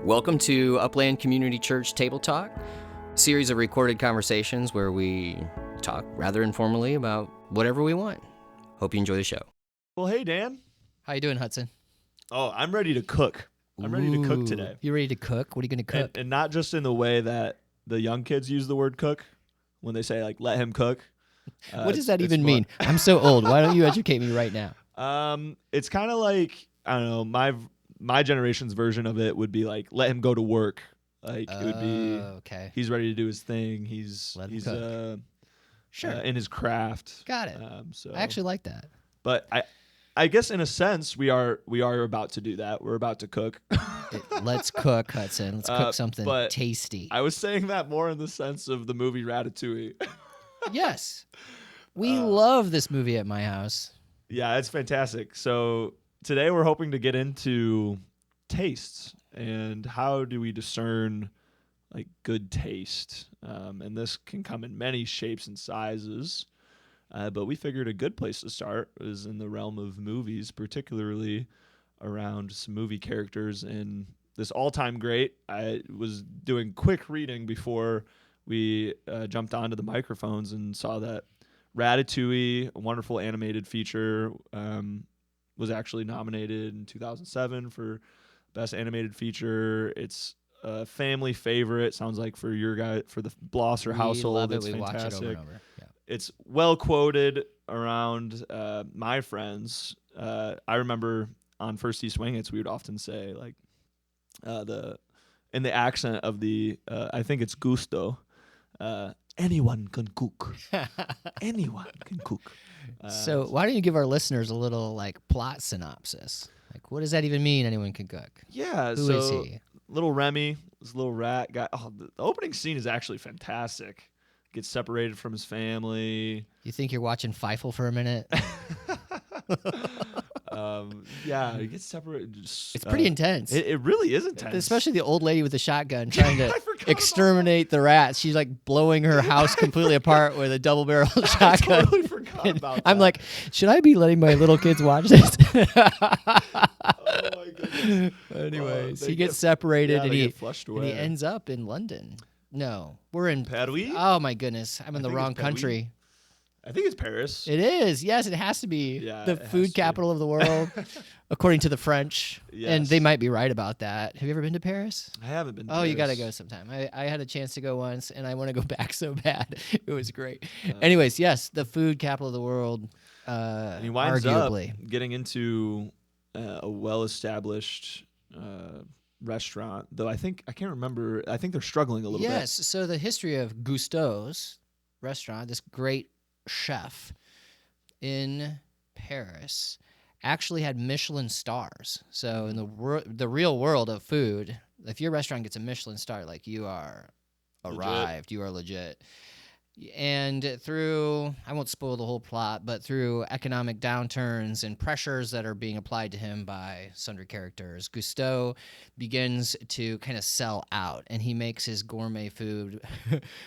Welcome to Upland Community Church Table Talk, a series of recorded conversations where we talk rather informally about whatever we want. Hope you enjoy the show. Well, hey, Dan. How you doing, Hutson? Oh, I'm ready to cook. I'm ready to cook today. You ready to cook? What are you going to cook? And not just in the way that the young kids use the word cook when they say, like, let him cook. What does that even mean? I'm so old. Why don't you educate me right now? It's kind of like, I don't know, my generation's version of it would be like, let him go to work. Like, it would be, okay. He's ready to do his thing. He's Sure. In his craft. Got it. So I actually like that. But I guess in a sense we are about to do that. We're about to cook. Let's cook, Hudson. Let's cook something tasty. I was saying that more in the sense of the movie Ratatouille. Yes. We love this movie at my house. Yeah, it's fantastic. So today we're hoping to get into tastes and how do we discern like good taste. And this can come in many shapes and sizes. But we figured a good place to start is in the realm of movies, particularly around some movie characters. And this all-time great, I was doing quick reading before we jumped onto the microphones and saw that Ratatouille, a wonderful animated feature, was actually nominated in 2007 for Best Animated Feature. It's a family favorite. Sounds like for your guy, for the Blosser household, love it. it's we fantastic. Watch it over and over. Yeah. It's well quoted around my friends. I remember on First East Wingets, we would often say like in the accent of the I think it's gusto. Anyone can cook. Anyone can cook. So why don't you give our listeners a little like plot synopsis? Like, what does that even mean? Anyone can cook. Yeah. Who is he? Little Remy, this little rat guy. Oh, the opening scene is actually fantastic. Gets separated from his family. You think you're watching Feifel for a minute? Yeah, he gets separated. It's pretty intense. It really is intense. Especially the old lady with the shotgun trying to exterminate the rats. She's like blowing her house completely apart with a double barrel shotgun. I totally forgot about that. I'm like, should I be letting my little kids watch this? Oh my goodness. Anyways, he gets separated and he flushed away. And he ends up in London. No, we're in Paris. Oh my goodness, I'm in the wrong country. I think it's Paris. It is. Yes, it has to be the food capital of the world, according to the French. Yes. And they might be right about that. Have you ever been to Paris? I haven't been to Paris. You got to go sometime. I had a chance to go once, and I want to go back so bad. It was great. Anyways, yes, the food capital of the world, and he winds arguably. Up getting into a well-established restaurant, though I can't remember. I think they're struggling a little bit. Yes, so the history of Gusteau's restaurant, this great chef in Paris, actually had Michelin stars. So in the real world of food, if your restaurant gets a Michelin star, like you are arrived, you are legit. And through, I won't spoil the whole plot, but through economic downturns and pressures that are being applied to him by sundry characters, Gusteau begins to kind of sell out, and he makes his gourmet food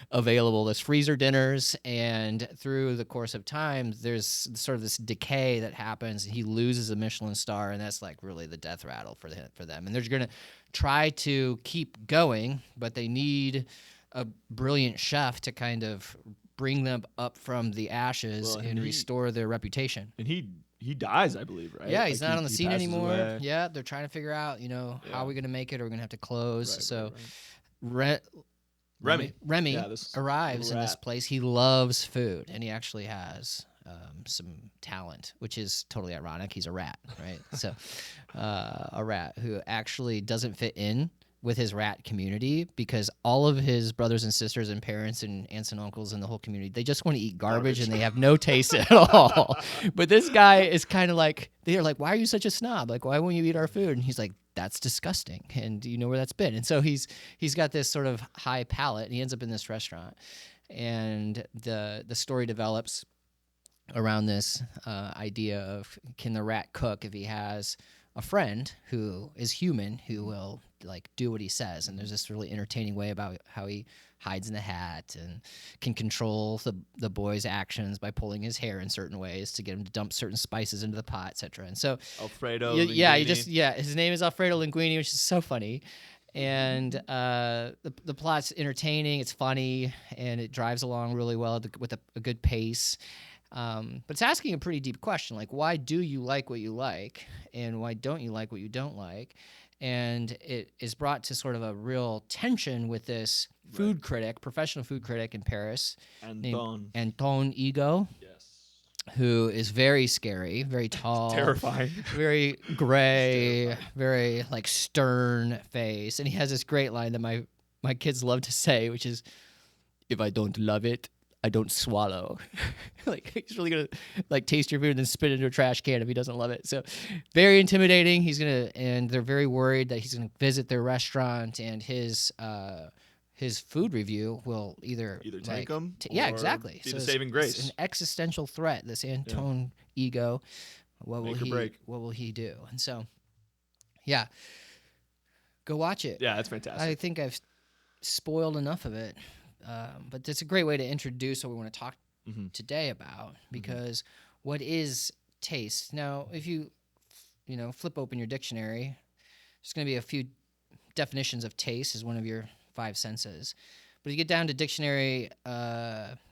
available as freezer dinners. And through the course of time, there's sort of this decay that happens, and he loses a Michelin star, and that's like really the death rattle for them. And they're going to try to keep going, but they need a brilliant chef to kind of bring them up from the ashes and restore their reputation. And he dies, I believe, right? Yeah, he's not on the scene anymore. Away. Yeah, they're trying to figure out, how are we going to make it? Are we going to have to close? Remy arrives in this place. He loves food, and he actually has some talent, which is totally ironic. He's a rat, right? So a rat who actually doesn't fit in with his rat community, because all of his brothers and sisters and parents and aunts and uncles and the whole community, they just want to eat garbage and they have no taste at all. But this guy is kind of like, they're like, why are you such a snob? Like, why won't you eat our food? And he's like, that's disgusting. And you know where that's been. And so he's got this sort of high palate, and he ends up in this restaurant. And the story develops around this idea of, can the rat cook if he has a friend who is human who will like do what he says? And there's this really entertaining way about how he hides in the hat and can control the boy's actions by pulling his hair in certain ways to get him to dump certain spices into the pot, etc. And so Alfredo Linguini. His name is Alfredo Linguini, which is so funny. And the plot's entertaining, it's funny, and it drives along really well with a good pace. But it's asking a pretty deep question, like why do you like what you like, and why don't you like what you don't like? And it is brought to sort of a real tension with this food critic, professional food critic in Paris, named Anton. Anton Ego, Yes. who is very scary, very tall, Terrifying. very gray, terrifying. very like stern face. And he has this great line that my kids love to say, which is, "If I don't love it, I don't swallow." Like he's really gonna like taste your food and then spit it into a trash can if he doesn't love it. So very intimidating. And they're very worried that he's gonna visit their restaurant, and his food review will either take them. Yeah, exactly. Be So the saving grace. It's an existential threat. This Antone Ego. What will What will he do? And so, yeah, go watch it. Yeah, that's fantastic. I think I've spoiled enough of it, but it's a great way to introduce what we want to talk today about, because what is taste? Now, if you flip open your dictionary, there's going to be a few definitions of taste as one of your 5 senses. But if you get down to dictionary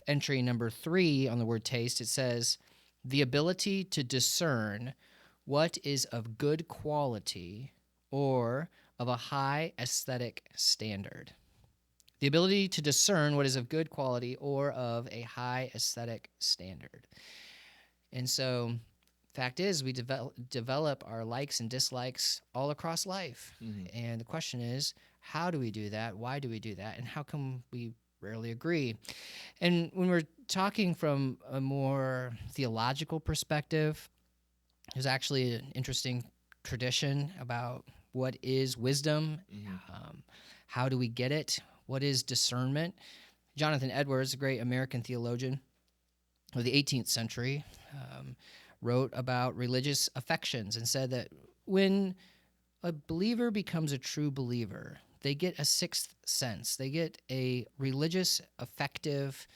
entry number 3 on the word taste, it says the ability to discern what is of good quality or of a high aesthetic standard. The ability to discern what is of good quality or of a high aesthetic standard. And so, fact is, we develop our likes and dislikes all across life. And the question is, how do we do that? Why do we do that? And how come we rarely agree? And when we're talking from a more theological perspective, there's actually an interesting tradition about what is wisdom, how do we get it, what is discernment. Jonathan Edwards, a great American theologian of the 18th century, wrote about religious affections and said that when a believer becomes a true believer, they get a sixth sense. They get a religious, affective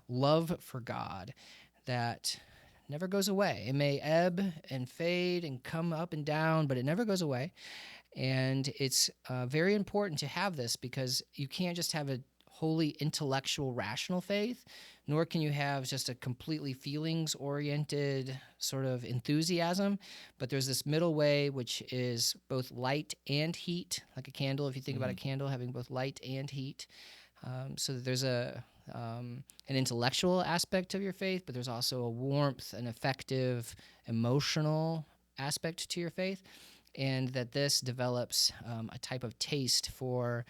love for God that never goes away. It may ebb and fade and come up and down, but it never goes away. And it's very important to have this, because you can't just have a wholly intellectual, rational faith, nor can you have just a completely feelings-oriented sort of enthusiasm. But there's this middle way, which is both light and heat, like a candle. If you think about a candle having both light and heat, so that there's an intellectual aspect of your faith, but there's also a warmth, an affective, emotional aspect to your faith, and that this develops a type of taste for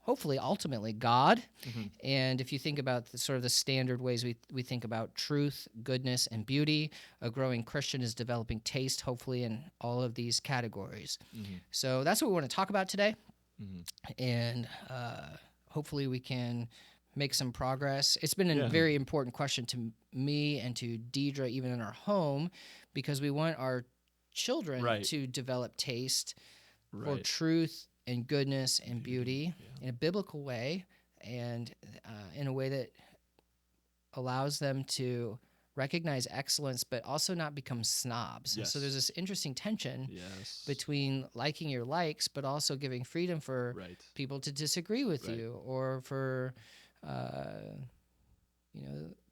hopefully, ultimately, God. And if you think about the standard ways we think about truth, goodness, and beauty, a growing Christian is developing taste, hopefully, in all of these categories. So that's what we want to talk about today. And hopefully we can make some progress. It's been a very important question to me and to Deidre, even in our home, because we want our children to develop taste for truth and goodness and beauty in a biblical way, and in a way that allows them to recognize excellence but also not become snobs. So there's this interesting tension between liking your likes but also giving freedom for people to disagree with you, or for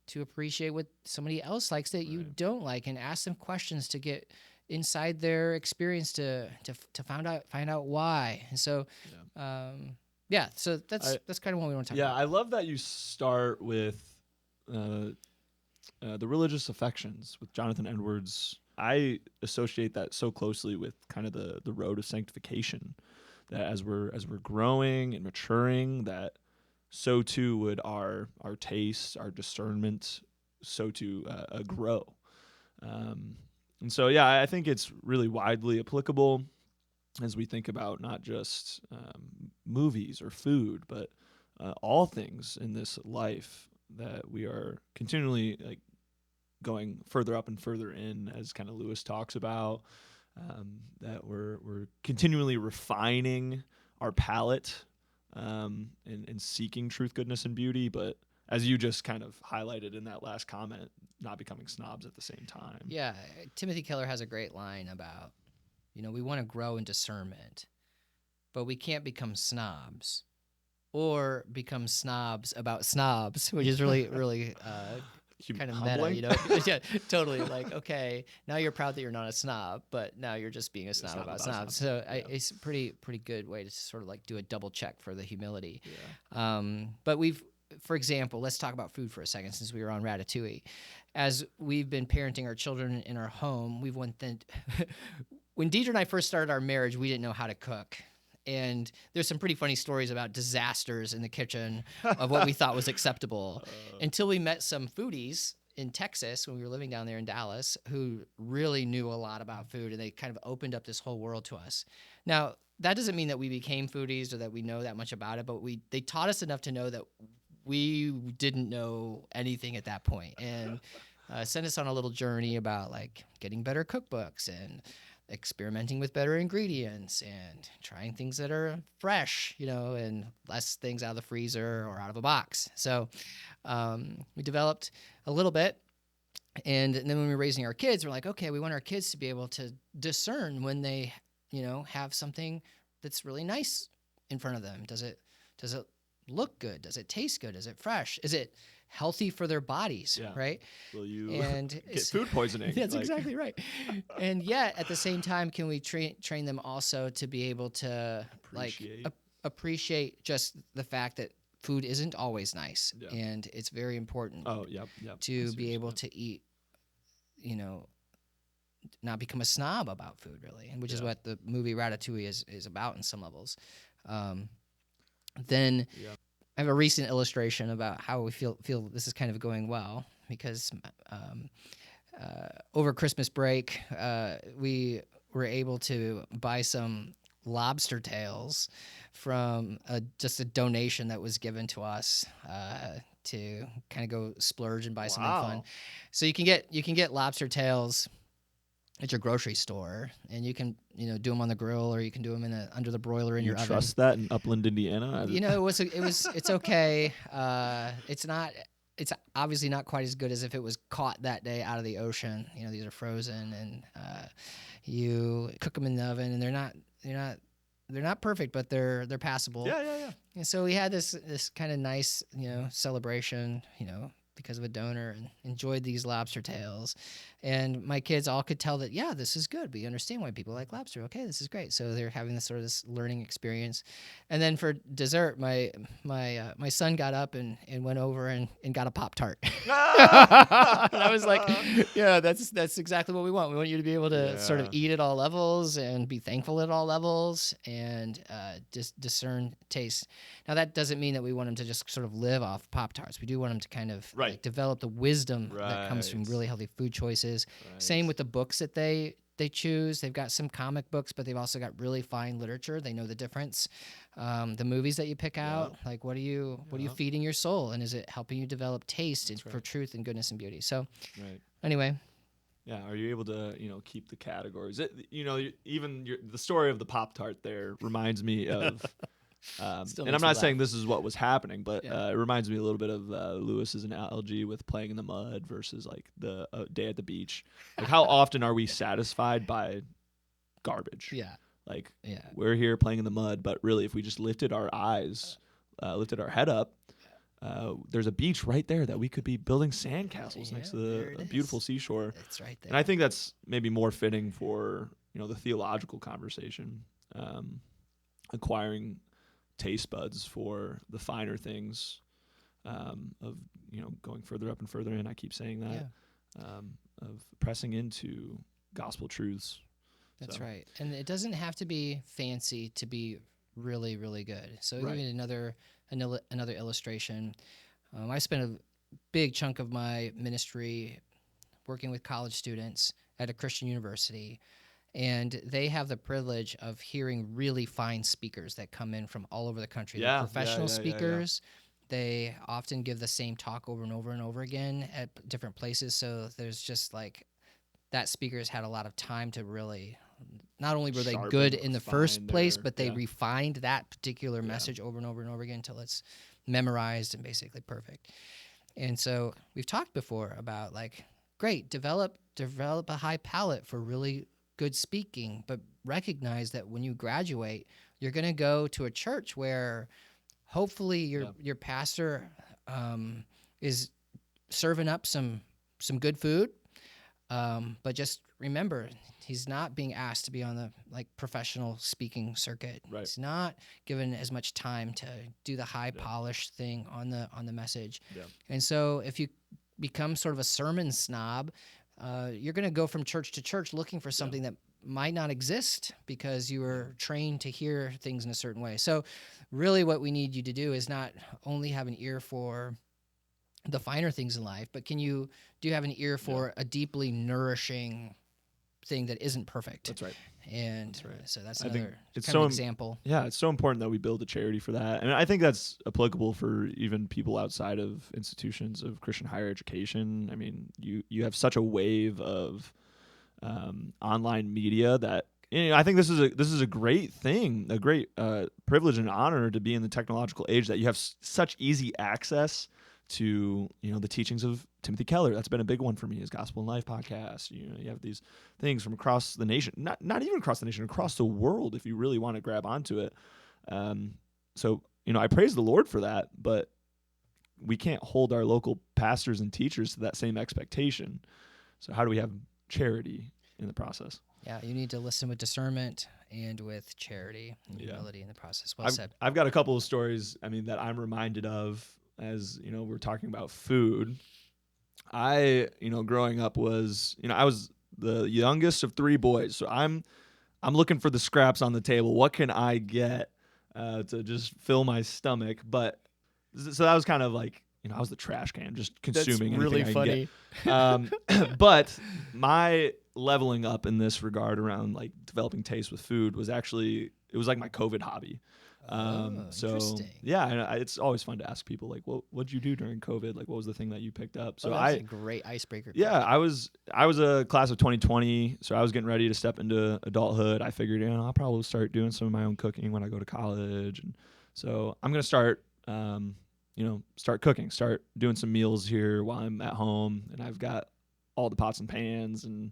to appreciate what somebody else likes that you don't like, and ask them questions to get inside their experience to find out why. And so so that's kind of what we want to talk about. I love that you start with the religious affections with Jonathan Edwards. I associate that so closely with kind of the road of sanctification, that as we're growing and maturing, that so too would our taste, our discernment, so too grow. And so, I think it's really widely applicable as we think about not just movies or food, but all things in this life, that we are continually going further up and further in, as kind of Lewis talks about, that we're continually refining our palate and seeking truth, goodness, and beauty, but as you just kind of highlighted in that last comment, not becoming snobs at the same time. Yeah, Timothy Keller has a great line about, we want to grow in discernment, but we can't become snobs or become snobs about snobs, which is really, really kind of meta, Humbling. you know? Yeah, totally. Like, okay, now you're proud that you're not a snob, but now you're just being a snob about snobs. So it's a pretty good way to sort of like do a double check for the humility. Yeah. But for example, let's talk about food for a second since we were on Ratatouille. As we've been parenting our children in our home, when Deidre and I first started our marriage, we didn't know how to cook. And there's some pretty funny stories about disasters in the kitchen of what we thought was acceptable until we met some foodies in Texas when we were living down there in Dallas who really knew a lot about food, and they kind of opened up this whole world to us. Now, that doesn't mean that we became foodies or that we know that much about it, but they taught us enough to know that we didn't know anything at that point, and sent us on a little journey about like getting better cookbooks and experimenting with better ingredients and trying things that are fresh, and less things out of the freezer or out of a box. So we developed a little bit. And then when we were raising our kids, we're like, okay, we want our kids to be able to discern when they, have something that's really nice in front of them. Does it look good? Does it taste good? Is it fresh? Is it healthy for their bodies, right? Will you get food poisoning? That's exactly right. And yet, at the same time, can we train them also to be able to appreciate just the fact that food isn't always nice, and it's very important to be able to eat, not become a snob about food, really, and which is what the movie Ratatouille is about in some levels. Then I have a recent illustration about how we feel this is kind of going well, because over Christmas break, we were able to buy some lobster tails from just a donation that was given to us to kind of go splurge and buy something fun. So you can get lobster tails at your grocery store, and you can do them on the grill, or you can do them under the broiler in your oven. You trust that in Upland, Indiana? It's okay. It's obviously not quite as good as if it was caught that day out of the ocean. These are frozen, and you cook them in the oven, and they're not perfect, but they're passable. Yeah. And so we had this kind of nice celebration, because of a donor, and enjoyed these lobster tails. And my kids all could tell that, this is good. We understand why people like lobster. Okay, this is great. So they're having this learning experience. And then for dessert, my son got up and went over and got a Pop-Tart. And I was like, that's exactly what we want. We want you to be able to sort of eat at all levels and be thankful at all levels, and just discern taste. Now, that doesn't mean that we want them to just sort of live off Pop-Tarts. We do want them to kind of develop the wisdom that comes from really healthy food choices. Same with the books that they choose. They've got some comic books, but they've also got really fine literature. They know the difference. The movies that you pick out, like what are you feeding your soul, and is it helping you develop taste for truth and goodness and beauty? So, anyway. Yeah, are you able to keep the categories? Even the story of the Pop-Tart there reminds me of. And I'm not saying this is what was happening, but it reminds me a little bit of Lewis's analogy with playing in the mud versus like the day at the beach. Like, how often are we satisfied by garbage? We're here playing in the mud, but really, if we just lifted our eyes, lifted our head up, there's a beach right there that we could be building sandcastles next to the beautiful seashore. It's right there. And I think that's maybe more fitting for the theological conversation, acquiring taste buds for the finer things, of going further up and further in. I keep saying that, of pressing into gospel truths. That's right, and it doesn't have to be fancy to be really, really good. So give me another illustration. I spent a big chunk of my ministry working with college students at a Christian university. And they have the privilege of hearing really fine speakers that come in from all over the country. They're professional speakers. They often give the same talk over and over and over again at different places. So there's just like that speaker's had a lot of time to really, not only were they good in the first place, but they refined that particular message over and over and over again until it's memorized and basically perfect. And so we've talked before about like, great, develop a high palate for really good speaking, but recognize that when you graduate, you're going to go to a church where hopefully your pastor is serving up some good food. But just remember, he's not being asked to be on the professional speaking circuit. Right. He's not given as much time to do the high polished thing on the message. Yeah. And so if you become sort of a sermon snob, you're going to go from church to church looking for something that might not exist because you were trained to hear things in a certain way. So really what we need you to do is not only have an ear for the finer things in life, but do you have an ear for a deeply nourishing thing that isn't perfect? That's right. And That's right. so that's I think another it's kind of example. Yeah, it's so important that we build a charity for that. And I think that's applicable for even people outside of institutions of Christian higher education. I mean, you have such a wave of online media that I think this is a great thing, a great privilege and honor to be in the technological age that you have such easy access to the teachings of Timothy Keller. That's been a big one for me, his Gospel in Life podcast. You have these things from across the nation, not even across the nation, across the world if you really want to grab onto it. So I praise the Lord for that, but we can't hold our local pastors and teachers to that same expectation. So how do we have charity in the process? Yeah, you need to listen with discernment and with charity and humility in the process. Well said. I've got a couple of stories, that I'm reminded of as, we're talking about food. I, growing up I was the youngest of three boys. So I'm looking for the scraps on the table. What can I get to just fill my stomach? But so that was kind of like, I was the trash can, just consuming That's really anything I can get. But my leveling up in this regard around developing taste with food was actually, it was like my COVID hobby. So interesting. yeah, and it's always fun to ask people what'd you do during COVID? What was the thing that you picked up? So that's a great icebreaker. Yeah, I was a class of 2020, so I was getting ready to step into adulthood. I figured, I'll probably start doing some of my own cooking when I go to college, and so I'm gonna start, start cooking, start doing some meals here while I'm at home, and I've got all the pots and pans, and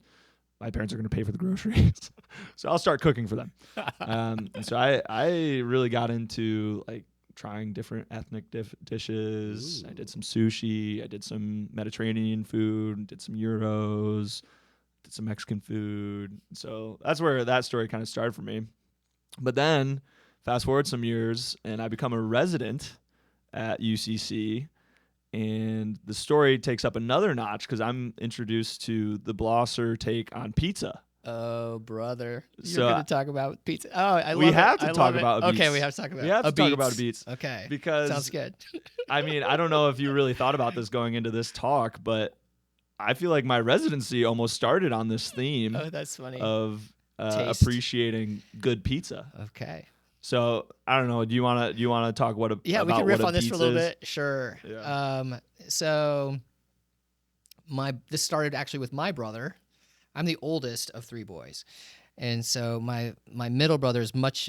my parents are going to pay for the groceries. So I'll start cooking for them. And so I really got into trying different ethnic dishes. Ooh. I did some sushi. I did some Mediterranean food, did some Euros, did some Mexican food. So that's where that story kind of started for me. But then fast forward some years and I become a resident at UCC. And the story takes up another notch because I'm introduced to the Blosser take on pizza. Oh, brother. So You're going to talk about pizza. Oh, I love we it. have to I talk love it. about a beats. Okay, we have to talk about We have a to talk beats. about a beats. Okay. Because sounds good. I don't know if you really thought about this going into this talk, but I feel like my residency almost started on this theme Oh, that's funny. of Taste. appreciating good pizza. Okay. So I don't know. Do you want to talk we about can riff what a on this for a little beats is? bit. Sure. Yeah. So this started actually with my brother. I'm the oldest of three boys. And so my middle brother is much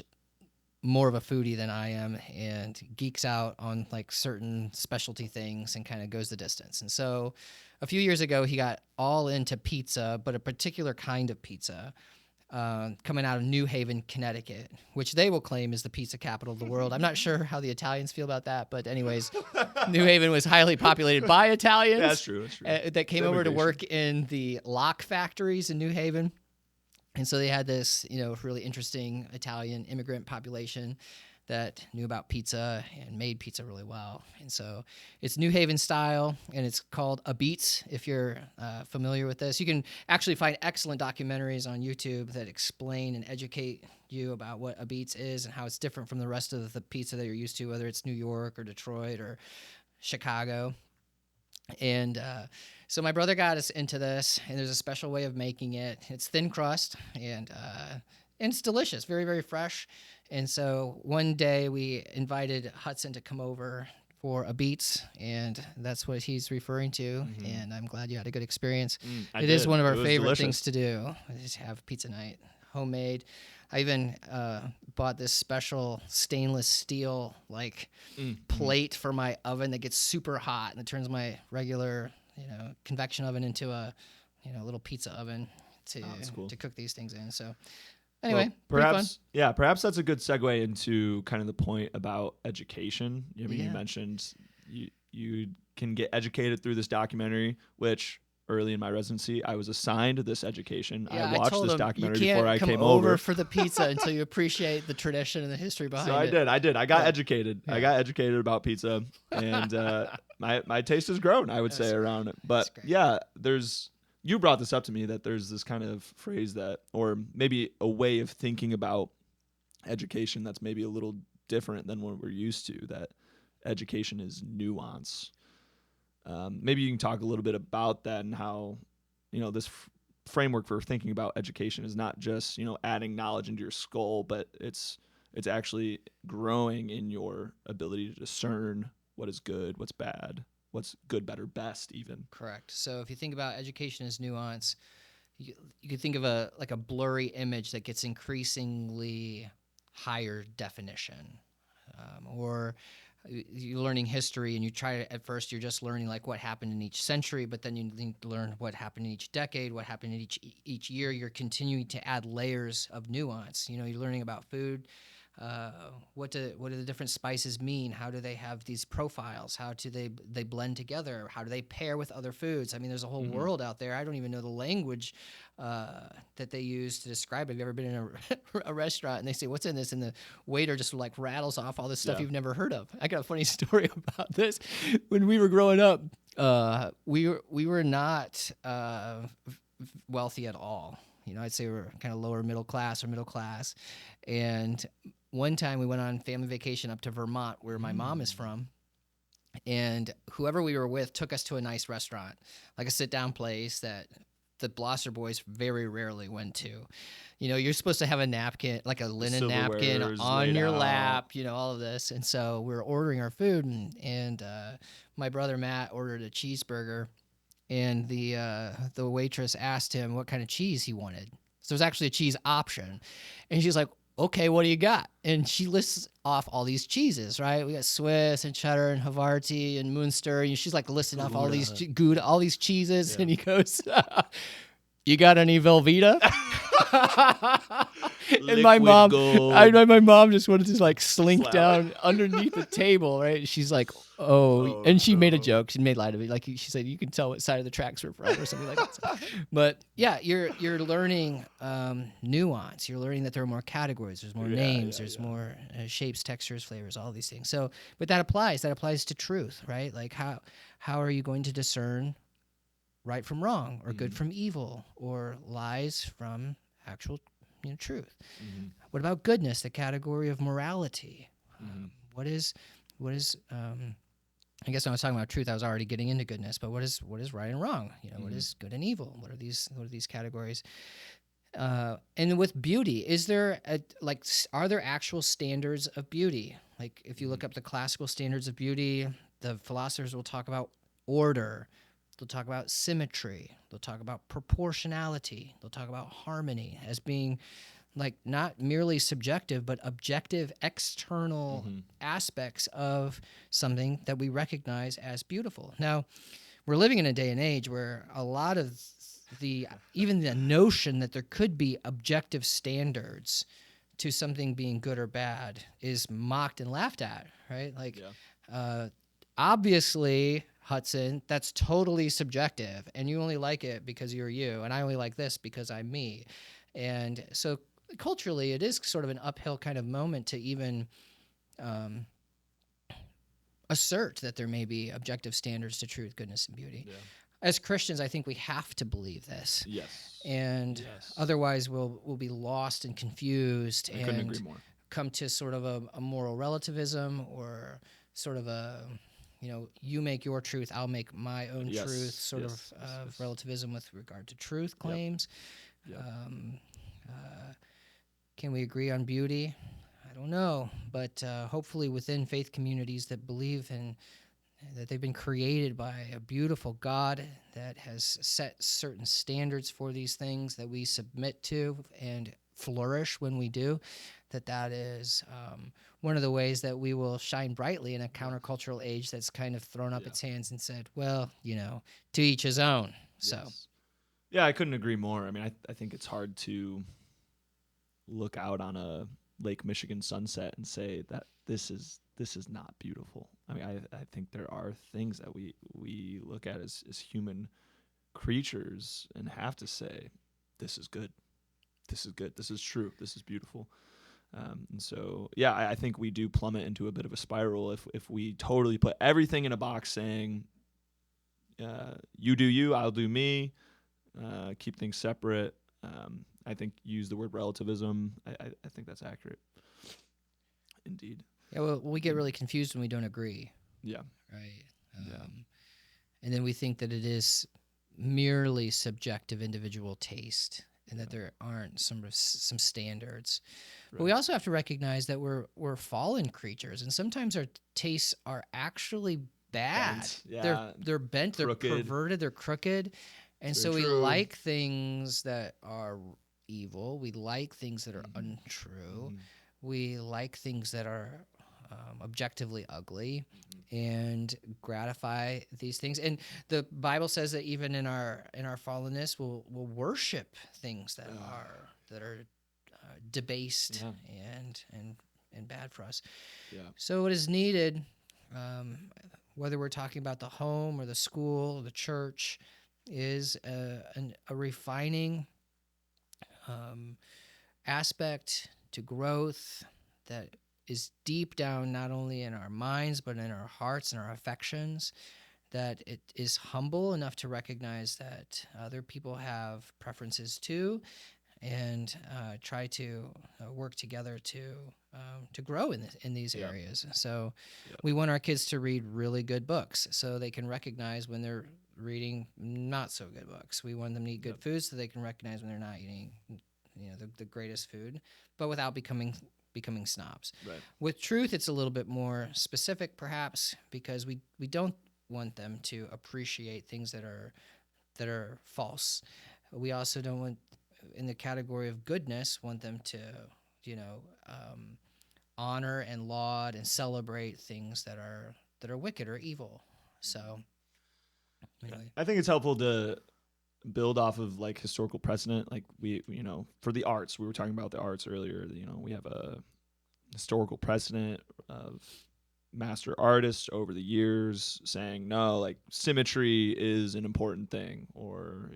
more of a foodie than I am and geeks out on certain specialty things and kind of goes the distance. And so a few years ago, he got all into pizza, but a particular kind of pizza coming out of New Haven, Connecticut, which they will claim is the pizza capital of the world. I'm not sure how the Italians feel about that, but anyways, New Haven was highly populated by Italians. Yeah, that's true. That came over to work in the lock factories in New Haven. And so they had this, really interesting Italian immigrant population that knew about pizza and made pizza really well. And so it's New Haven style, and it's called A Beats, if you're familiar with this. You can actually find excellent documentaries on YouTube that explain and educate you about what A Beats is and how it's different from the rest of the pizza that you're used to, whether it's New York or Detroit or Chicago. And so my brother got us into this, and there's a special way of making it. It's thin crust, and it's delicious, very, very fresh. And so one day we invited Hutson to come over for a Beats, and that's what he's referring to. Mm-hmm. And I'm glad you had a good experience. It is one of our favorite things to do. Just have pizza night, homemade. I even bought this special stainless steel plate for my oven that gets super hot and it turns my regular convection oven into a little pizza oven. to Oh, that's cool. to cook these things in. So Well, anyway, pretty fun. perhaps that's a good segue into kind of the point about education. I mean, you Yeah. mentioned you can get educated through this documentary, which early in my residency I was assigned this education. Yeah, I I watched told this him you documentary can't before I come came over over. for the pizza until you appreciate the tradition and the history behind So it. I did. I got Yeah. educated. I Yeah. got educated about pizza, and my taste has grown, I would That's say, great. around it. That's But great. yeah, you brought this up to me that there's this kind of phrase that, or maybe a way of thinking about education that's maybe a little different than what we're used to. That education is nuance. Maybe you can talk a little bit about that and how, this framework for thinking about education is not just, adding knowledge into your skull, but it's actually growing in your ability to discern what is good, what's bad, what's good, better, best, even. Correct. So if you think about education as nuance, you could think of a blurry image that gets increasingly higher definition, or you're learning history and you try to, at first you're just learning like what happened in each century, but then you need to learn what happened in each decade, what happened in each year. You're continuing to add layers of nuance. You're learning about food. What do the different spices mean? How do they have these profiles? How do they blend together? How do they pair with other foods? I mean, there's a whole world out there. I don't even know the language that they use to describe it. Have you ever been in a restaurant and they say, "What's in this?" and the waiter just like rattles off all this stuff you've never heard of? I got a funny story about this. When we were growing up, we were not wealthy at all. I'd say we're kind of lower middle class or middle class, and one time we went on family vacation up to Vermont, where my mom is from, and whoever we were with took us to a nice restaurant, like a sit-down place that the Blosser boys very rarely went to. You're supposed to have a napkin, like a linen napkin Silverware's on laid your out. lap, all of this. And so we were ordering our food, and my brother Matt ordered a cheeseburger, and the waitress asked him what kind of cheese he wanted. So there's actually a cheese option. And she's like, "Okay, what do you got?" And she lists off all these cheeses, right? We got Swiss and cheddar and Havarti and Munster. And she's like listing off all these Gouda, all these cheeses. Yeah. And he goes, "You got any Velveeta?" And my mom, my mom just wanted to like slink down underneath the table, right? She's like, "Oh," and she made a joke. She made light of it. Like she said, "You can tell what side of the tracks we're from," or something like that. But yeah, you're learning nuance. You're learning that there are more categories. There's more names. There's more shapes, textures, flavors, all these things. So, but that applies. That applies to truth, right? Like how are you going to discern right from wrong, or good from evil, or lies from actual truth? What about goodness, the category of morality? What is I guess when I was talking about truth, I was already getting into goodness, but what is right and wrong? What is good and evil? What are these categories? And with beauty, is there are there actual standards of beauty? Like if you look up the classical standards of beauty, the philosophers will talk about order. They'll talk about symmetry. They'll talk about proportionality. They'll talk about harmony as being like not merely subjective, but objective external aspects of something that we recognize as beautiful. Now, we're living in a day and age where a lot of even the notion that there could be objective standards to something being good or bad is mocked and laughed at, right? Like, obviously, Hutson, that's totally subjective, and you only like it because you're you, and I only like this because I'm me. And so culturally, it is sort of an uphill kind of moment to even assert that there may be objective standards to truth, goodness, and beauty. Yeah. As Christians, I think we have to believe this. Yes. And otherwise we'll be lost and confused I couldn't agree and more. come to sort of a moral relativism, or sort of a, you make your truth, I'll make my own truth, sort of relativism with regard to truth claims. Yep. Can we agree on beauty? I don't know, but hopefully within faith communities that believe in that they've been created by a beautiful God that has set certain standards for these things that we submit to and flourish when we do, that is one of the ways that we will shine brightly in a countercultural age that's kind of thrown up its hands and said, well, to each his own. So. Yeah, I couldn't agree more. I mean, I think it's hard to look out on a Lake Michigan sunset and say that this is not beautiful. I mean, I think there are things that we look at as human creatures and have to say, this is good. This is good. This is true. This is beautiful. And so, yeah, I think we do plummet into a bit of a spiral if we totally put everything in a box saying, you do you, I'll do me, keep things separate. I think use the word relativism. I think that's accurate. Indeed. Yeah, well, we get really confused when we don't agree, Yeah. right? Yeah. And then we think that it is merely subjective individual taste and that there aren't some standards. But we also have to recognize that we're fallen creatures, and sometimes our tastes are actually bad. Bent, yeah. They're bent, Crooked. they're perverted, they're crooked. And It's so very we true. like things that are evil. We like things that are untrue. We like things that are objectively ugly and gratify these things. And the Bible says that even in our fallenness, we'll worship things that are debased and bad for us. Yeah. So what is needed, whether we're talking about the home or the school or the church, is a refining aspect to growth that is deep down, not only in our minds but in our hearts and our affections, that it is humble enough to recognize that other people have preferences too, and try to work together to grow in these areas. So we want our kids to read really good books so they can recognize when they're reading not so good books. We want them to eat good food so they can recognize when they're not eating the greatest food, but without becoming snobs. Right. With truth, it's a little bit more specific, perhaps, because we don't want them to appreciate things that are false. We also don't want, in the category of goodness, want them to, honor and laud and celebrate things that are wicked or evil. So, anyway. I think it's helpful to build off of like historical precedent. Like we for the arts, we were talking about the arts earlier. We have a historical precedent of master artists over the years saying no, like symmetry is an important thing, or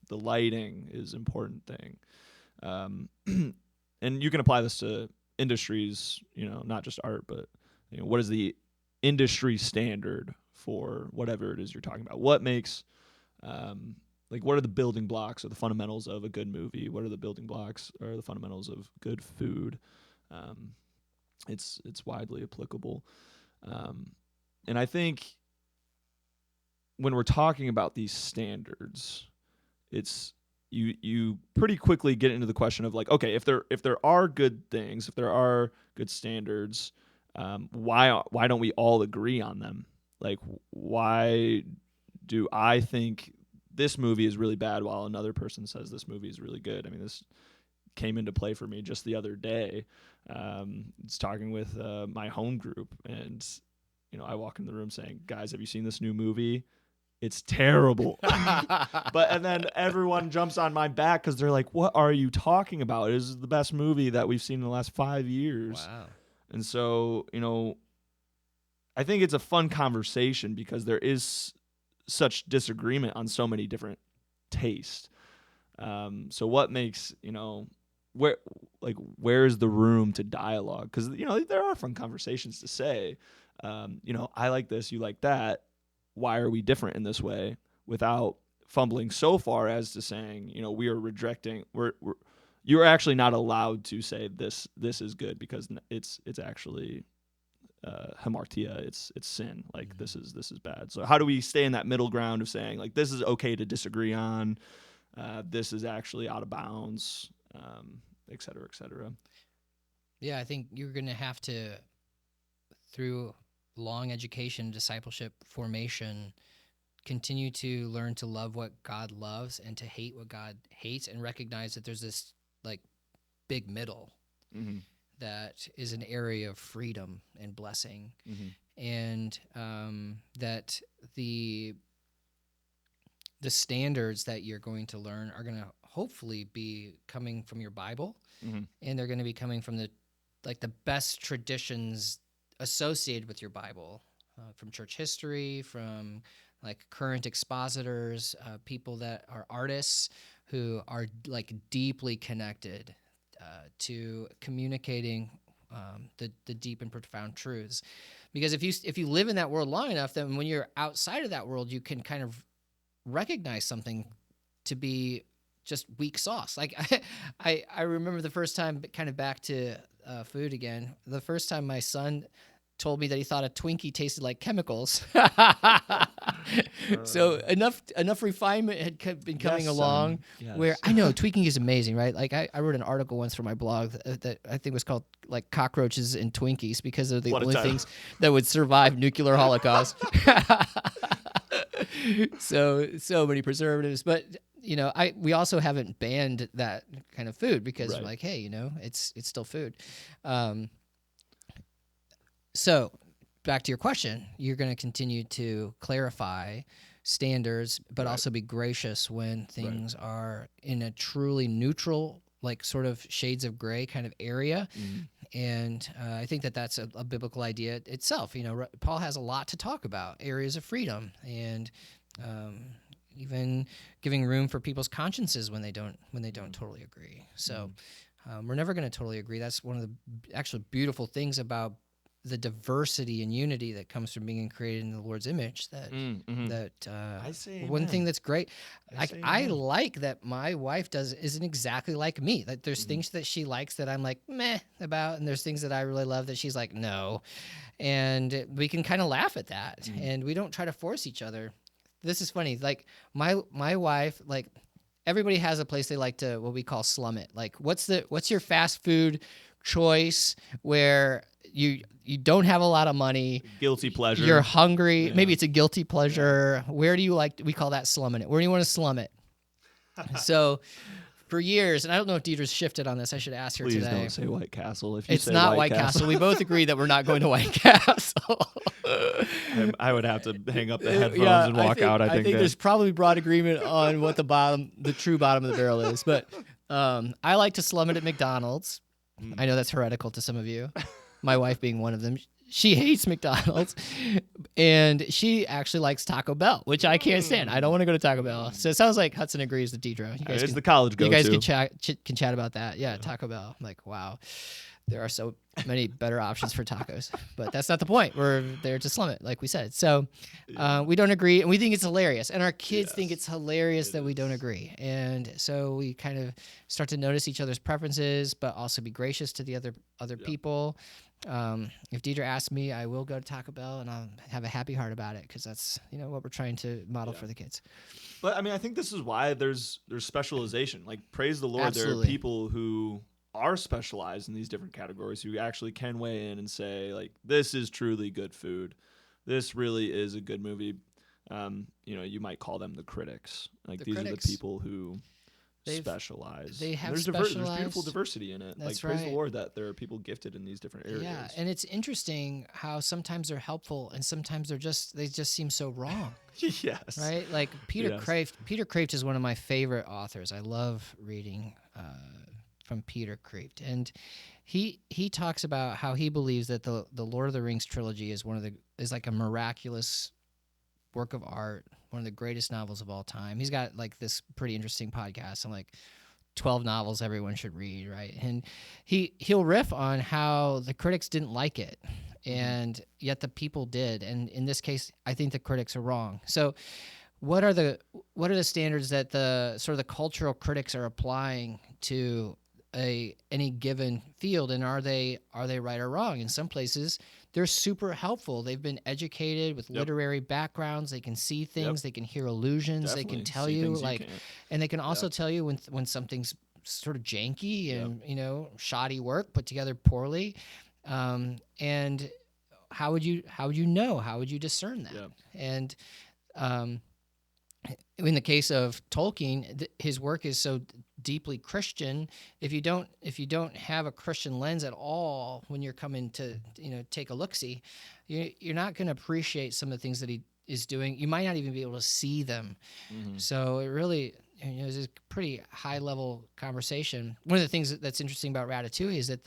the lighting is important thing. And you can apply this to industries, not just art, but what is the industry standard for whatever it is you're talking about? What makes like what are the building blocks or the fundamentals of a good movie? What are the building blocks or the fundamentals of good food? It's widely applicable, and I think when we're talking about these standards, it's you pretty quickly get into the question of like, okay, if there are good things, if there are good standards, why don't we all agree on them? Like, why do I think this movie is really bad while another person says this movie is really good? I mean, this came into play for me just the other day. It's talking with my home group, and I walk in the room saying, "Guys, have you seen this new movie? It's terrible." And then everyone jumps on my back because they're like, "What are you talking about? It is the best movie that we've seen in the last 5 years." Wow. And so, I think it's a fun conversation because there is such disagreement on so many different tastes. So what makes, where's the room to dialogue? Because, there are fun conversations to say, I like this, you like that. Why are we different in this way? Without fumbling so far as to saying, we are rejecting, you're actually not allowed to say this is good because it's actually hamartia, it's sin. Like this is bad. So how do we stay in that middle ground of saying like this is okay to disagree on, this is actually out of bounds, et cetera, et cetera. Yeah, I think you're going to have to, through long education, discipleship, formation, continue to learn to love what God loves and to hate what God hates, and recognize that there's this like big middle that is an area of freedom and blessing, and that the the standards that you're going to learn are going to hopefully be coming from your Bible, and they're going to be coming from the best traditions associated with your Bible, from church history, from like current expositors, people that are artists who are like deeply connected to communicating the deep and profound truths. Because if you live in that world long enough, then when you're outside of that world, you can kind of recognize something to be just weak sauce. Like I remember the first time, kind of back to food again, the first time my son told me that he thought a Twinkie tasted like chemicals. So enough refinement had been coming along where I know tweaking is amazing, right? Like I wrote an article once for my blog that I think was called like Cockroaches and Twinkies, because they're the only things that would survive nuclear holocaust. So many preservatives, but we also haven't banned that kind of food because we're like, hey, it's still food. So back to your question, you're going to continue to clarify standards, but also be gracious when things are in a truly neutral, like sort of shades of gray kind of area. And I think that that's a biblical idea itself. Paul has a lot to talk about, areas of freedom, and even giving room for people's consciences when they don't totally agree. So we're never going to totally agree. That's one of the actually beautiful things about the diversity and unity that comes from being created in the Lord's image. I say one thing that's great. I like that my wife isn't exactly like me. That there's things that she likes that I'm like meh about, and there's things that I really love that she's like no, and we can kind of laugh at that, and we don't try to force each other. This is funny. Like my wife, like everybody has a place they like to what we call slum it. Like what's your fast food choice where you don't have a lot of money, guilty pleasure, you're hungry, maybe it's a guilty pleasure. Where do you we call that slumming it? Where do you want to slum it? So for years, and I don't know if Deidre's shifted on this, I should ask her Please today. Don't say White Castle. It's not White Castle. We both agree that we're not going to White Castle. I would have to hang up the headphones and walk out. I think there's probably broad agreement on what the true bottom of the barrel is. But I like to slum it at McDonald's. I know that's heretical to some of you. My wife being one of them. She hates McDonald's, and she actually likes Taco Bell, which I can't stand. I don't want to go to Taco Bell. So it sounds like Hutson agrees with Deidre. It's the college go-to. You guys can chat about that. Yeah, Taco Bell. I'm like, wow, there are so many better options for tacos. But that's not the point. We're there to slum it, like we said. So we don't agree, and we think it's hilarious. And our kids think it's hilarious that we don't agree. And so we kind of start to notice each other's preferences, but also be gracious to the other people. If Deidre asks me, I will go to Taco Bell, and I'll have a happy heart about it, because that's what we're trying to model for the kids. But I mean, I think this is why there's specialization. Like, praise the Lord, Absolutely. There are people who are specialized in these different categories who actually can weigh in and say, like, this is truly good food. This really is a good movie. You might call them the critics. Like, these are the people who specialize. They have there's beautiful diversity in it. That's praise the Lord that there are people gifted in these different areas. Yeah, and it's interesting how sometimes they're helpful and sometimes they just seem so wrong. Yes. Right? Like Peter Kraft. Peter Kraft is one of my favorite authors. I love reading from Peter Kraft. And he talks about how he believes that the Lord of the Rings trilogy is like a miraculous work of art, one of the greatest novels of all time. He's got like this pretty interesting podcast on like 12 novels everyone should read, right? And he'll riff on how the critics didn't like it, and yet the people did. And in this case, I think the critics are wrong. So what are the standards that the sort of the cultural critics are applying to any given field, and are they right or wrong? In some places, they're super helpful. They've been educated with literary backgrounds. They can see things. They can hear allusions. Definitely. They can tell you and they can also tell you when something's sort of janky and shoddy work put together poorly. And how would you know? How would you discern that? And in the case of Tolkien, his work is so deeply Christian. If you don't have a Christian lens at all when you're coming to take a look-see, you're not going to appreciate some of the things that is doing, you might not even be able to see them. So it really, it's a pretty high level conversation. One of the things that's interesting about Ratatouille is that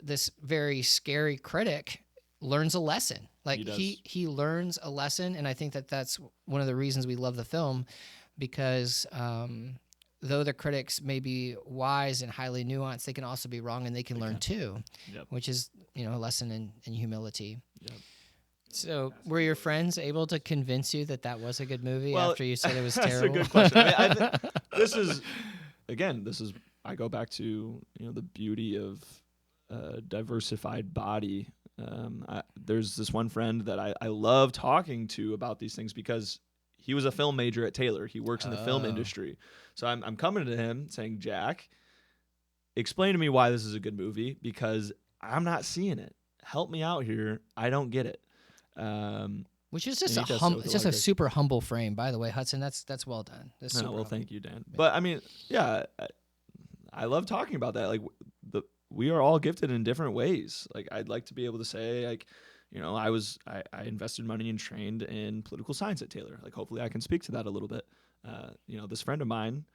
this very scary critic learns a lesson. Like he learns a lesson, and I think that's one of the reasons we love the film, because though the critics may be wise and highly nuanced, they can also be wrong, and they can learn too, which is a lesson in humility. So, were your friends able to convince you that was a good movie after you said it was terrible? That's a good question. I mean, this is I go back to the beauty of a diversified body. There's this one friend that I love talking to about these things because he was a film major at Taylor. He works in the film industry. So I'm coming to him saying, Jack, explain to me why this is a good movie, because I'm not seeing it. Help me out here. I don't get it. Which is just a super humble frame, by the way, Hutson. That's well done. Thank you, Dan. But I mean, yeah, I love talking about that. Like we are all gifted in different ways. Like I'd like to be able to say, like, I invested money and trained in political science at Taylor. Like hopefully I can speak to that a little bit. This friend of mine,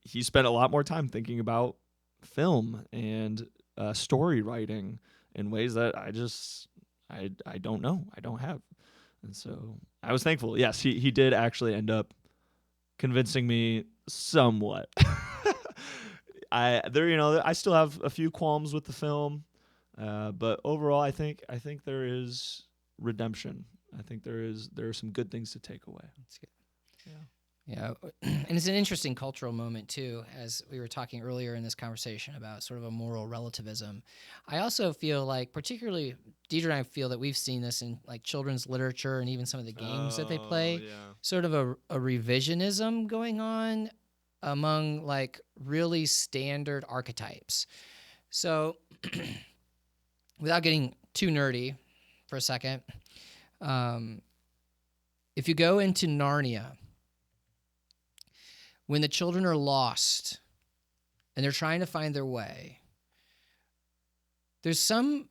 he spent a lot more time thinking about film and story writing in ways that I don't know. I don't have. And so I was thankful. Yes, he did actually end up convincing me somewhat. I still have a few qualms with the film, but overall I think there is redemption. I think there are some good things to take away. That's good. Yeah, and it's an interesting cultural moment too, as we were talking earlier in this conversation about sort of a moral relativism. I also feel like, particularly Deidre and I feel that we've seen this in like children's literature and even some of the games that they play, sort of a revisionism going on among like really standard archetypes. So without getting too nerdy for a second, if you go into Narnia, when the children are lost and they're trying to find their way, there's some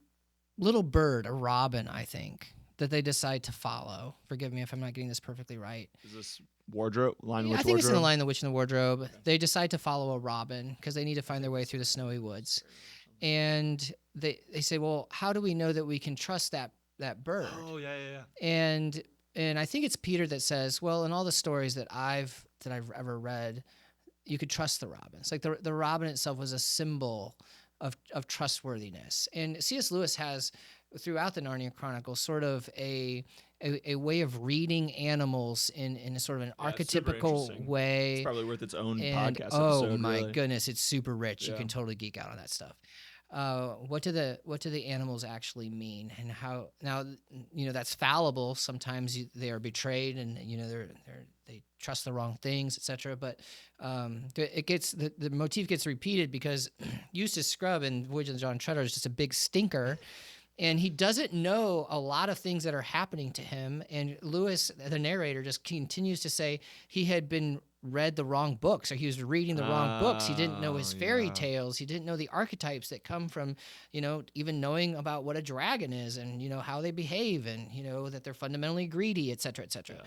little bird, a robin, I think, that they decide to follow. Forgive me if I'm not getting this perfectly right. Is this wardrobe? I think it's in the Lion, the Witch, and the Wardrobe. Okay. They decide to follow a robin because they need to find their way through the snowy woods. And they say, well, how do we know that we can trust that bird? Oh, yeah. And I think it's Peter that says, well, in all the stories that I've ever read, you could trust the robin. It's like the robin itself was a symbol of trustworthiness. And C.S. Lewis has, throughout the Narnia Chronicles, sort of a way of reading animals in a sort of an archetypical way. It's probably worth its own podcast episode. Oh my goodness, it's super rich. Yeah. You can totally geek out on that stuff. What do the animals actually mean, and how? Now, that's fallible. Sometimes they are betrayed, and they trust the wrong things, etc. But the motif gets repeated because Eustace Scrubb in Voyage of the John Treader is just a big stinker. And he doesn't know a lot of things that are happening to him. And Lewis, the narrator, just continues to say he had been read the wrong books, or he was reading the wrong books. He didn't know his fairy tales. He didn't know the archetypes that come from, even knowing about what a dragon is and, how they behave and, that they're fundamentally greedy, et cetera, et cetera. Yeah.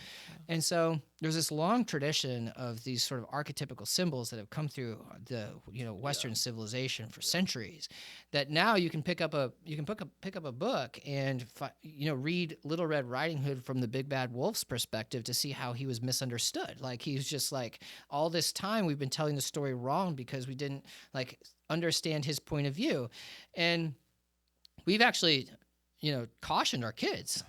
And so there's this long tradition of these sort of archetypical symbols that have come through the, Western civilization for centuries, that now you can pick up a book and, read Little Red Riding Hood from the Big Bad Wolf's perspective to see how he was misunderstood. Like he's just like, all this time we've been telling the story wrong because we didn't understand his point of view. And we've actually, cautioned our kids,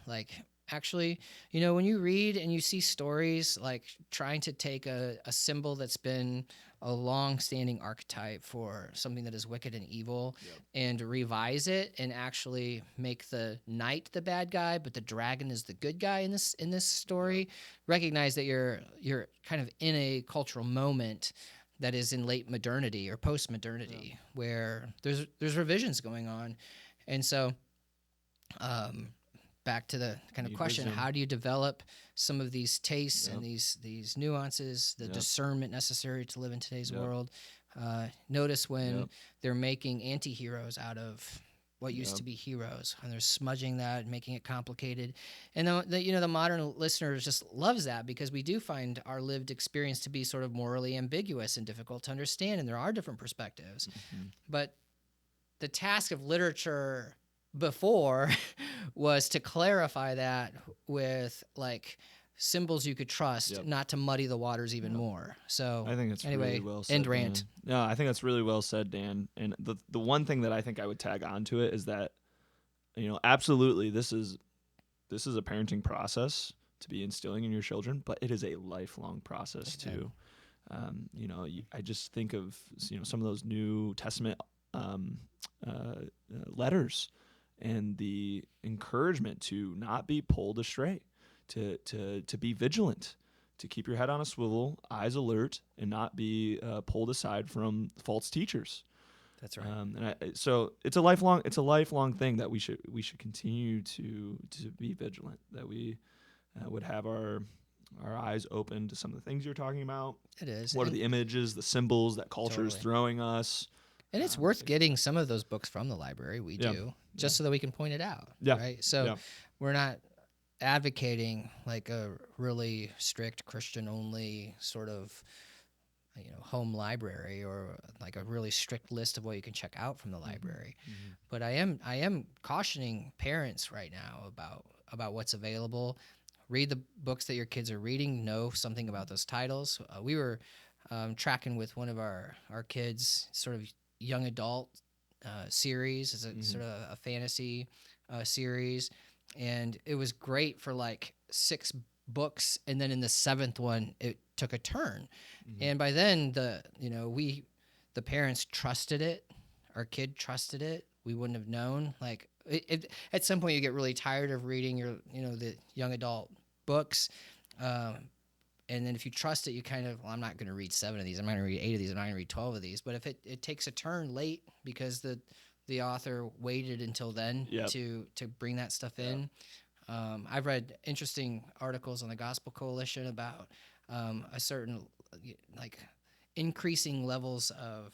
actually, when you read and you see stories like trying to take a symbol that's been a long-standing archetype for something that is wicked and evil, and revise it and actually make the knight the bad guy, but the dragon is the good guy in this story, recognize that you're kind of in a cultural moment that is in late modernity or post-modernity, where there's revisions going on. And so back to the kind of question, how do you develop some of these tastes and these nuances, the discernment necessary to live in today's world? Notice when they're making anti-heroes out of what used Yep. to be heroes, and they're smudging that and making it complicated. And the modern listener just loves that because we do find our lived experience to be sort of morally ambiguous and difficult to understand, and there are different perspectives. Mhm. But the task of literature before was to clarify that with like symbols you could trust, Yep. not to muddy the waters even Yep. more. So I think it's anyway, really well end said, rant. Dan. No, I think that's really well said, Dan. And the one thing that I think I would tag onto it is that, absolutely this is a parenting process to be instilling in your children, but it is a lifelong process Amen. too. I just think of some of those New Testament letters and the encouragement to not be pulled astray, to be vigilant, to keep your head on a swivel, eyes alert, and not be pulled aside from false teachers. That's right. So it's a lifelong thing that we should continue to be vigilant. That we would have our eyes open to some of the things you're talking about. It is. What are the images, the symbols that culture is Totally. throwing us? And it's worth getting some of those books from the library. We do, just so that we can point it out. Yeah. Right. So we're not advocating like a really strict Christian only sort of home library or like a really strict list of what you can check out from the library. Mm-hmm. But I am cautioning parents right now about what's available. Read the books that your kids are reading. Know something about those titles. We were tracking with one of our kids, sort of young adult series. It's a sort of a fantasy series, and it was great for like 6 books, and then in the 7th one, it took a turn. And by then, the parents trusted it. Our kid trusted it. We wouldn't have known. Like at some point, you get really tired of reading the young adult books. And then if you trust it, you kind of, I'm not going to read 7 of these. I'm not going to read 8 of these. I'm not going to read 12 of these. But if it takes a turn late because the author waited until then to bring that stuff in. I've read interesting articles on the Gospel Coalition about a certain like increasing levels of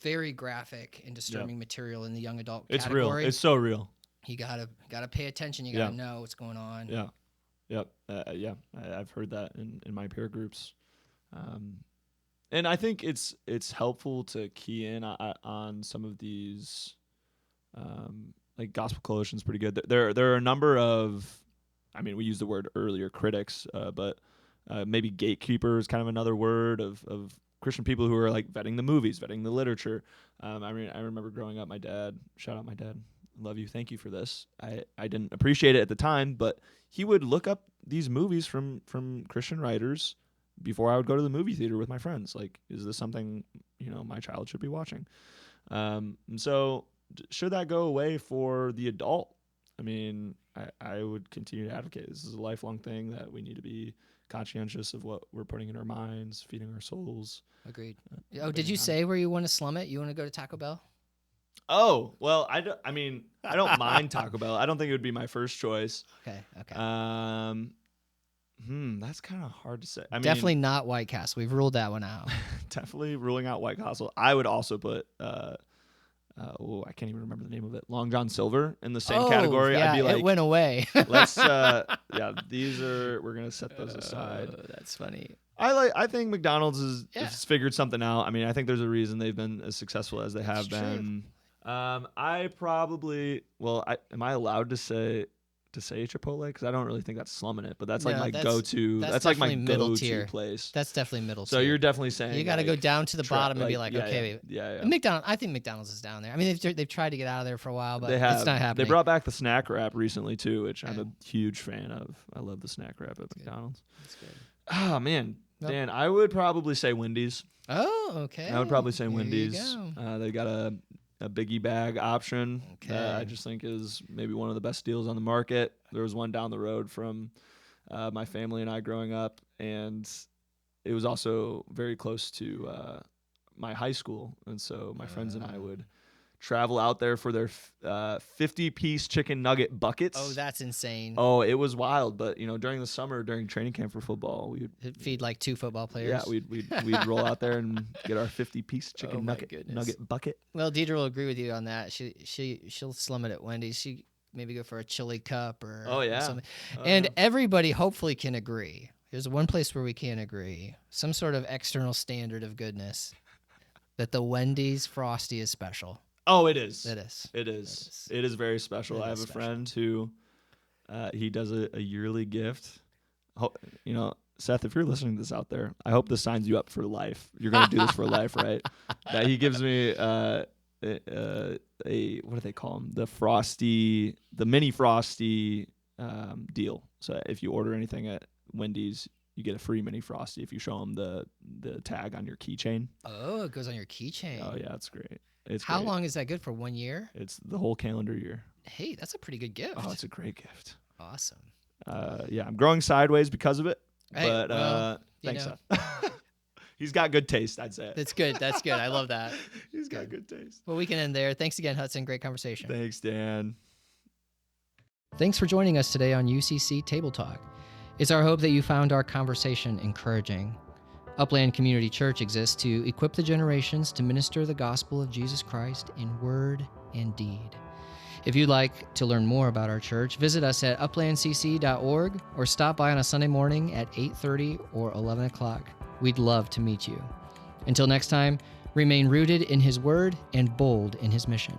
very graphic and disturbing material in the young adult It's category. real. It's so real. You gotta pay attention. You gotta know what's going on. Yeah. Yep. I've heard that in my peer groups. And I think it's helpful to key in on some of these, like Gospel Coalition's pretty good. There are a number of, we used the word earlier, critics, but maybe gatekeepers, kind of another word of Christian people who are like vetting the movies, vetting the literature. I remember growing up, my dad, shout out my dad, love you, thank you for this. I didn't appreciate it at the time, but he would look up these movies from Christian writers before I would go to the movie theater with my friends. Like, is this something my child should be watching? And so should that go away for the adult? I would continue to advocate. This is a lifelong thing that we need to be conscientious of what we're putting in our minds, feeding our souls. Agreed. Did you say where you want to slum it? You want to go to Taco Bell? Oh, well, I don't mind Taco Bell. I don't think it would be my first choice. Okay. That's kind of hard to say. Definitely not White Castle. We've ruled that one out. Definitely ruling out White Castle. I would also put I can't even remember the name of it. Long John Silver in the same category. Yeah, I'd be like, it went away. let's we're gonna set those aside. That's funny. I think McDonald's has figured something out. I think there's a reason they've been as successful as they have been. I probably am I allowed to say Chipotle? Because I don't really think that's slumming it, but that's like my go-to. That's like my go-to place. That's definitely middle tier. So you're definitely saying you got to go down to the bottom and be like, okay, yeah. McDonald's. I think McDonald's is down there. They've tried to get out of there for a while, but it's not happening. They brought back the snack wrap recently too, which I'm a huge fan of. I love the snack wrap at McDonald's. That's good. Oh man, Dan, I would probably say Wendy's. Oh, okay. I would probably say There Wendy's. you go. They got a biggie bag option that I just think is maybe one of the best deals on the market. There was one down the road from my family and I growing up, and it was also very close to my high school, and so my friends and I would travel out there for their 50-piece chicken nugget buckets. Oh, that's insane. Oh, it was wild. But during the summer, during training camp for football, we would Feed like 2 football players. Yeah, we'd roll out there and get our 50-piece chicken nugget bucket. Well, Deidre will agree with you on that. She'll slum it at Wendy's. She maybe go for a chili cup or something. And everybody hopefully can agree. There's one place where we can't agree. Some sort of external standard of goodness that the Wendy's Frosty is special. Oh, it is. It is. It is. It is very special. I have a friend who he does a yearly gift. Seth, if you're listening to this out there, I hope this signs you up for life. You're going to do this for life, right? That he gives me a what do they call them? The mini Frosty deal. So if you order anything at Wendy's, you get a free mini Frosty if you show them the tag on your keychain. Oh, it goes on your keychain. Oh yeah, it's great. How long is that good for? 1 year? It's the whole calendar year. Hey, that's a pretty good gift. Oh, it's a great gift. Awesome. Yeah, I'm growing sideways because of it. Hey, but thanks, Seth. He's got good taste, I'd say. That's good. That's good. I love that. He's got good taste. Well, we can end there. Thanks again, Hutson. Great conversation. Thanks, Dan. Thanks for joining us today on UCC Table Talk. It's our hope that you found our conversation encouraging. Upland Community Church exists to equip the generations to minister the gospel of Jesus Christ in word and deed. If you'd like to learn more about our church, visit us at uplandcc.org or stop by on a Sunday morning at 8:30 or 11 o'clock. We'd love to meet you. Until next time, remain rooted in His word and bold in His mission.